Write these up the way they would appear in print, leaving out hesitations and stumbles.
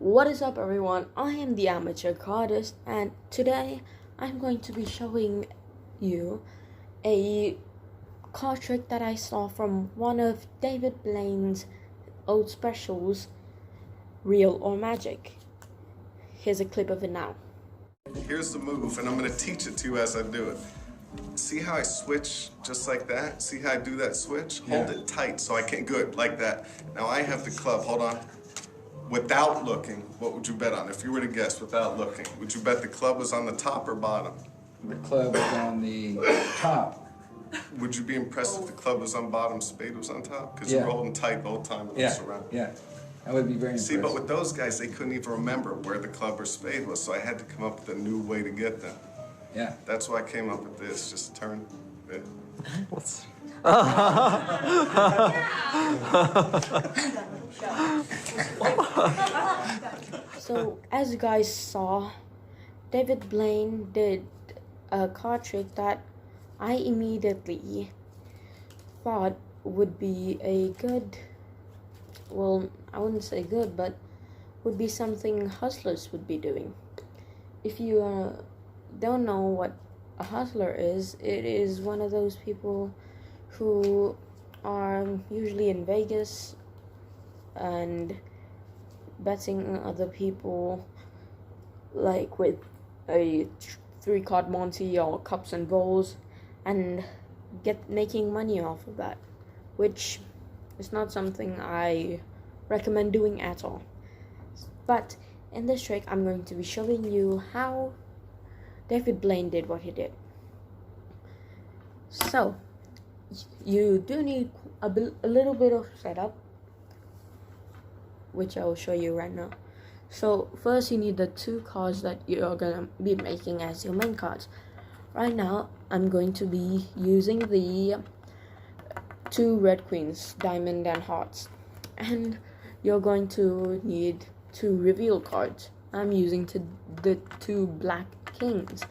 What is up, everyone? I am the amateur cardist, and today I'm going to be showing you a card trick that I saw from one of David Blaine's old specials, Real or Magic. Here's a clip of it now. Here's the move, and I'm gonna teach it to you as I do it. See how I switch just like that? See how I do that switch? Yeah. Hold it tight so I can't, good, like that. Now I have the club, hold on. Without looking, what would you bet on? If you were to guess without looking, would you bet the club was on the top or bottom? The club was on the top. Would you be impressed if the club was on bottom, spade was on top? Because Yeah. you were holding tight the whole time with this around. Yeah. I would be very impressed. See, but with those guys, they couldn't even remember where the club or spade was, so I had to come up with a new way to get them. Yeah. That's why I came up with this. Just turn it. What's... So, as you guys saw, David Blaine did a card trick that I immediately thought would be a good, well, I wouldn't say good, but would be something hustlers would be doing. If you don't know what a hustler is, it is one of those people who are usually in Vegas and betting other people, like with a 3-card Monty or cups and bowls, and making money off of that, which is not something I recommend doing at all. But in this trick, I'm going to be showing you how David Blaine did what he did. So, you do need a little bit of setup, which I will show you right now. So, first you need the 2 cards that you're gonna be making as your main cards. Right now, I'm going to be using the 2 red queens, diamond and hearts. And you're going to need 2 reveal cards. I'm using the 2 black kings.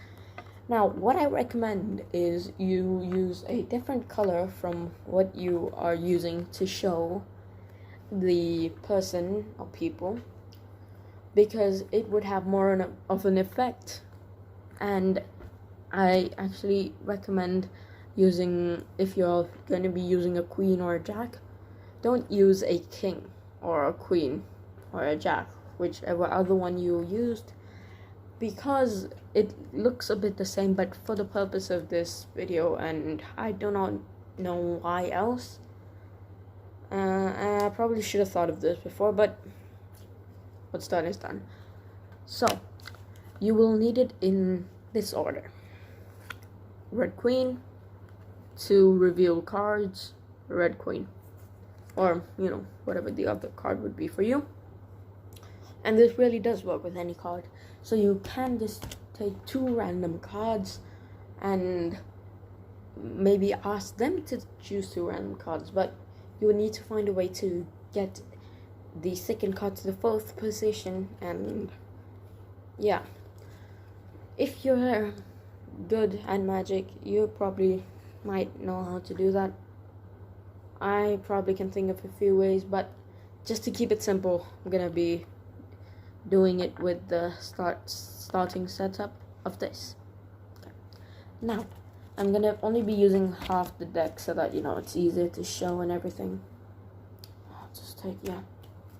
Now, what I recommend is you use a different color from what you are using to show the person or people, because it would have more of an effect. And I actually recommend using, if you're going to be using a queen or a jack, don't use a king or a queen or a jack, whichever other one you used, because it looks a bit the same. But for the purpose of this video, and I do not know why else, I probably should have thought of this before, but what's done is done. So, you will need it in this order: red queen, 2 reveal cards, red queen, or whatever the other card would be for you. And this really does work with any card, so you can just take 2 random cards and maybe ask them to choose 2 random cards, but you will need to find a way to get the second card to the 4th position. And yeah, if you're good at magic, you probably might know how to do that. I probably can think of a few ways, but just to keep it simple, I'm gonna be doing it with the starting setup of this. Now, I'm gonna only be using half the deck so that it's easier to show and everything. I'll just take,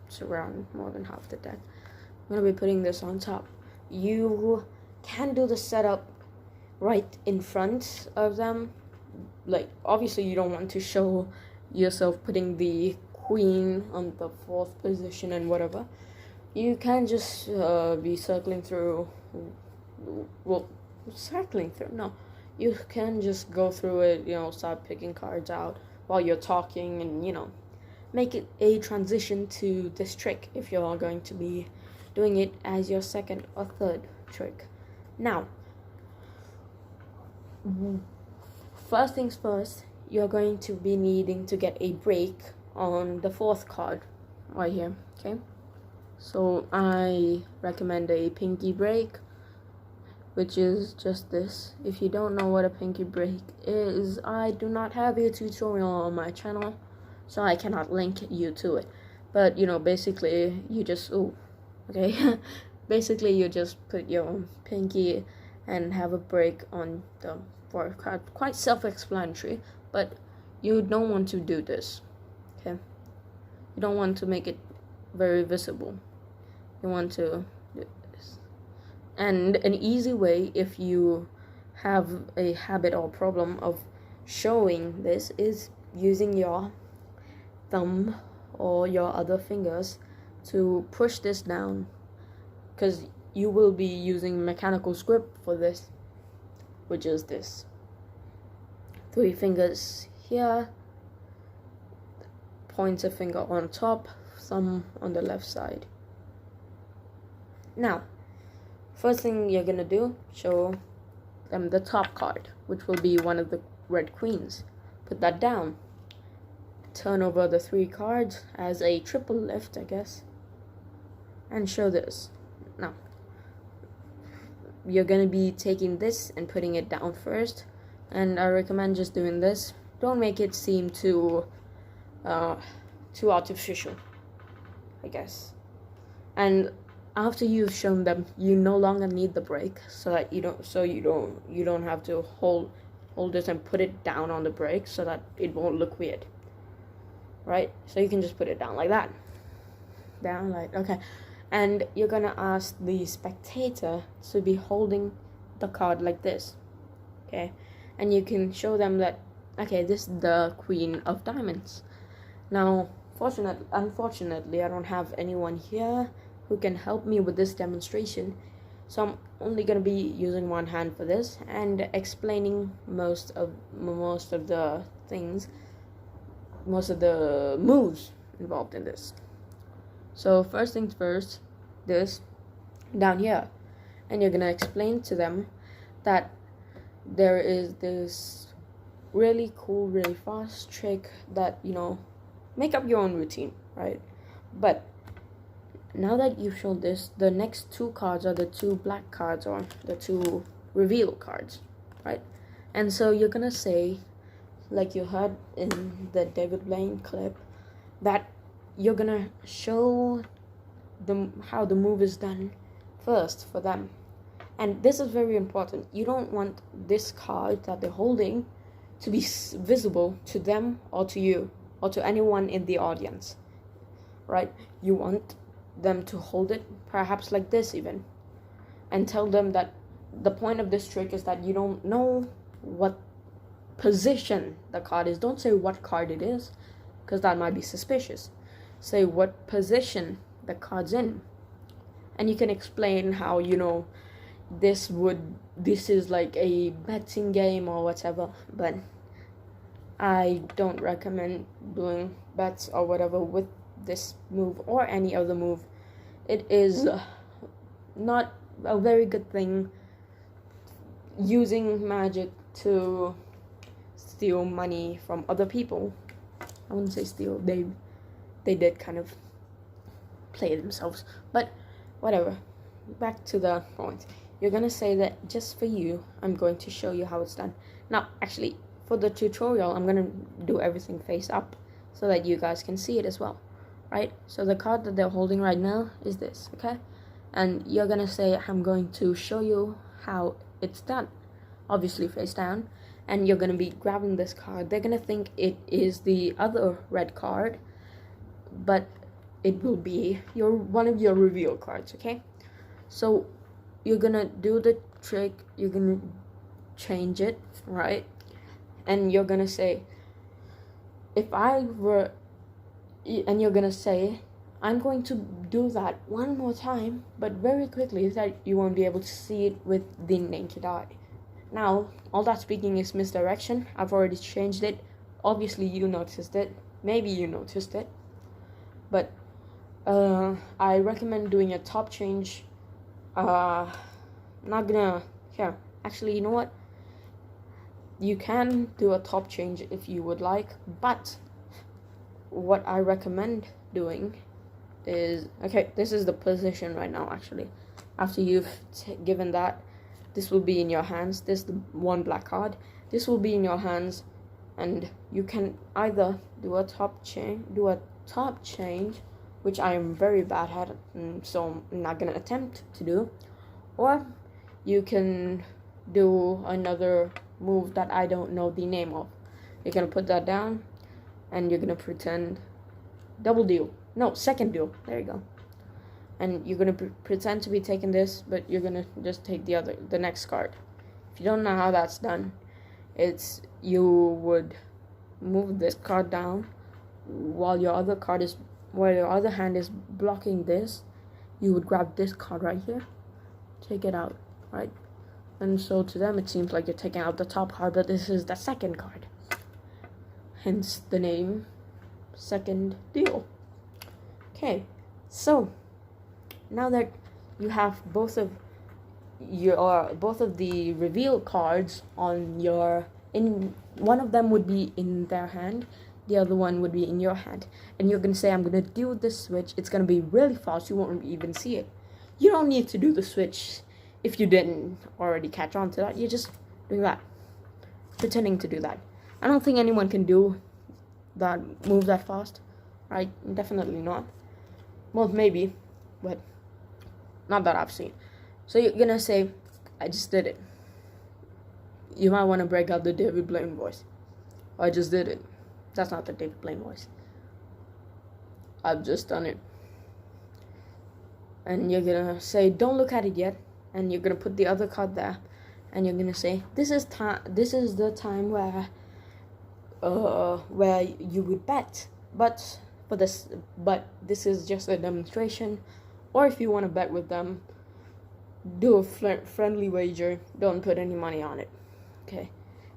it's around more than half the deck. I'm gonna be putting this on top. You can do the setup right in front of them. Like, obviously you don't want to show yourself putting the queen on the 4th position and whatever. You can just be circling through, no, you can just go through it, start picking cards out while you're talking, and make it a transition to this trick if you're going to be doing it as your 2nd or 3rd trick. Now, first things first, you're going to be needing to get a break on the 4th card right here, okay? So I recommend a pinky break, which is just this. If you don't know what a pinky break is, I do not have a tutorial on my channel, so I cannot link you to it. But basically you just, okay? Basically, you just put your pinky and have a break on the fourth card. Quite self-explanatory, but you don't want to do this, okay? You don't want to make it very visible. You want to do this. And an easy way, if you have a habit or problem of showing this, is using your thumb or your other fingers to push this down, because you will be using mechanical grip for this, which is this. 3 fingers here, pointer finger on top, thumb on the left side. Now, first thing you're gonna do, show them the top card, which will be one of the red queens. Put that down. Turn over the 3 cards as a triple lift, I guess, and show this. Now, you're gonna be taking this and putting it down first, and I recommend just doing this. Don't make it seem too artificial, I guess. And after you've shown them, you no longer need the break, so that you don't have to hold this and put it down on the break, so that it won't look weird, right? So you can just put it down like that, okay. And you're gonna ask the spectator to be holding the card like this, okay? And you can show them that, okay, this is the Queen of Diamonds. Now, unfortunately, I don't have anyone here who can help me with this demonstration, so I'm only gonna be using one hand for this and explaining most of the things, most of the moves involved in this. So first things first, this down here, and you're gonna explain to them that there is this really cool, really fast trick that, make up your own routine, right? But now that you've shown this, the next 2 cards are the 2 black cards, or the 2 reveal cards, right? And so you're gonna say, like you heard in the David Blaine clip, that you're gonna show them how the move is done first for them. And this is very important. You don't want this card that they're holding to be visible to them or to you or to anyone in the audience, right? You want them to hold it perhaps like this even, and tell them that the point of this trick is that you don't know what position the card is. Don't say what card it is, because that might be suspicious. Say what position the card's in, and you can explain how this is like a betting game or whatever, but I don't recommend doing bets or whatever with this move or any other move. It is not a very good thing using magic to steal money from other people. I wouldn't say steal, they did kind of play themselves, but whatever. Back to the point. You're gonna say that just for you, I'm going to show you how it's done. Now, actually, for the tutorial, I'm gonna do everything face up so that you guys can see it as well, right? So the card that they're holding right now is this, okay? And you're gonna say, I'm going to show you how it's done, obviously face down, and you're gonna be grabbing this card. They're gonna think it is the other red card, but it will be one of your reveal cards, okay? So you're gonna do the trick, you're gonna change it, right? And you're gonna say, and you're gonna say, I'm going to do that one more time, but very quickly, so that you won't be able to see it with the naked eye. Now, all that speaking is misdirection. I've already changed it. Obviously, you noticed it. Maybe you noticed it. But I recommend doing a top change. Actually, you know what? You can do a top change if you would like, but what I recommend doing is, okay, this is the position right now, actually. After you've given that, this will be in your hands. This is the 1 black card. This will be in your hands, and you can either do a top change, which I am very bad at, so I'm not gonna attempt to do. Or you can do another move that I don't know the name of. You're gonna put that down, and you're gonna pretend double deal. No, second deal. There you go. And you're gonna pretend to be taking this, but you're gonna just take the next card. If you don't know how that's done, you would move this card down while your other hand is blocking this. You would grab this card right here, take it out, right? And so to them it seems like you're taking out the top card, but this is the second card. Hence the name, second deal. Okay, so now that you have both of the reveal cards on one of them would be in their hand, the other one would be in your hand, and you're gonna say, I'm gonna do this switch. It's gonna be really fast, you won't even see it. You don't need to do the switch if you didn't already catch on to that. You're just doing that, pretending to do that. I don't think anyone can do that move that fast, right? Definitely not. Well, maybe, but not that I've seen. So you're gonna say, I just did it. You might want to break out the David Blaine voice. I just did it. That's not the David Blaine voice. I've just done it. And you're gonna say, don't look at it yet. And you're gonna put the other card there. And you're gonna say, this is the time where you would bet. But this is just a demonstration. Or if you want to bet with them, do a friendly wager. Don't put any money on it. Okay.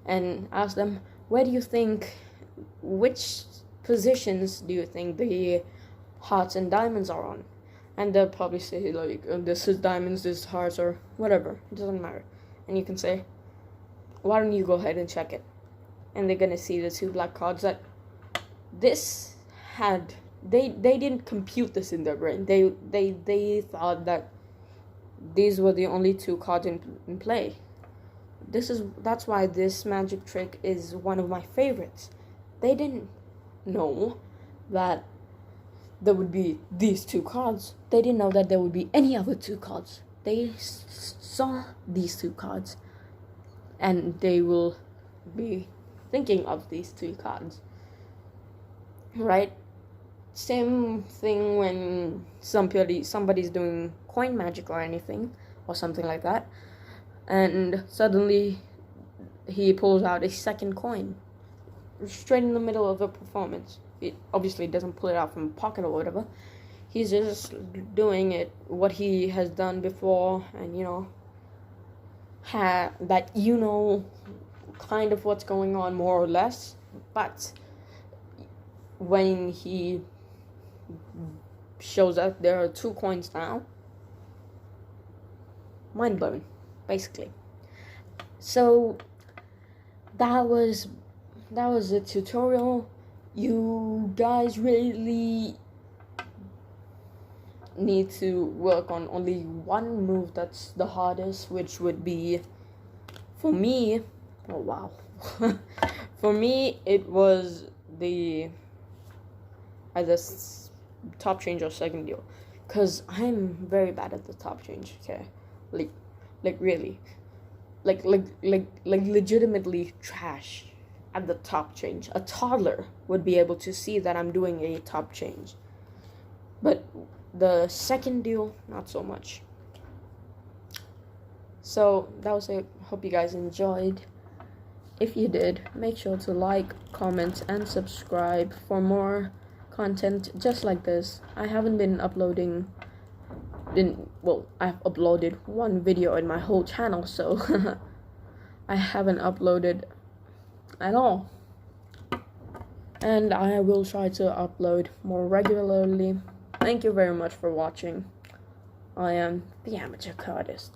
And ask them, which positions do you think the hearts and diamonds are on? And they'll probably say, like, this is diamonds, this is hearts, or whatever. It doesn't matter. And you can say, why don't you go ahead and check it? And they're gonna see the two black cards that they didn't compute this in their brain. They thought that these were the only two cards in play. That's why this magic trick is one of my favorites. They didn't know that there would be these two cards. They didn't know that there would be any other two cards. They saw these two cards, and they will be thinking of these two cards, right? Same thing when somebody's doing coin magic or anything or something like that, and suddenly he pulls out a second coin straight in the middle of a performance. It obviously doesn't pull it out from a pocket or whatever. He's just doing it what he has done before, and kind of what's going on more or less. But when he shows that there are two coins now, mind blown, basically. So that was the tutorial. You guys really need to work on only one move that's the hardest, which would be, for me, oh wow, for me it was either top change or second deal, because I'm very bad at the top change. Okay, like really, like legitimately trash at the top change. A toddler would be able to see that I'm doing a top change, but the second deal, not so much. So that was it. Hope you guys enjoyed. If you did, make sure to like, comment, and subscribe for more content just like this. I haven't been uploading I've uploaded one video in my whole channel, so I haven't uploaded at all. And I will try to upload more regularly. Thank you very much for watching. I am the Amateur Cardist.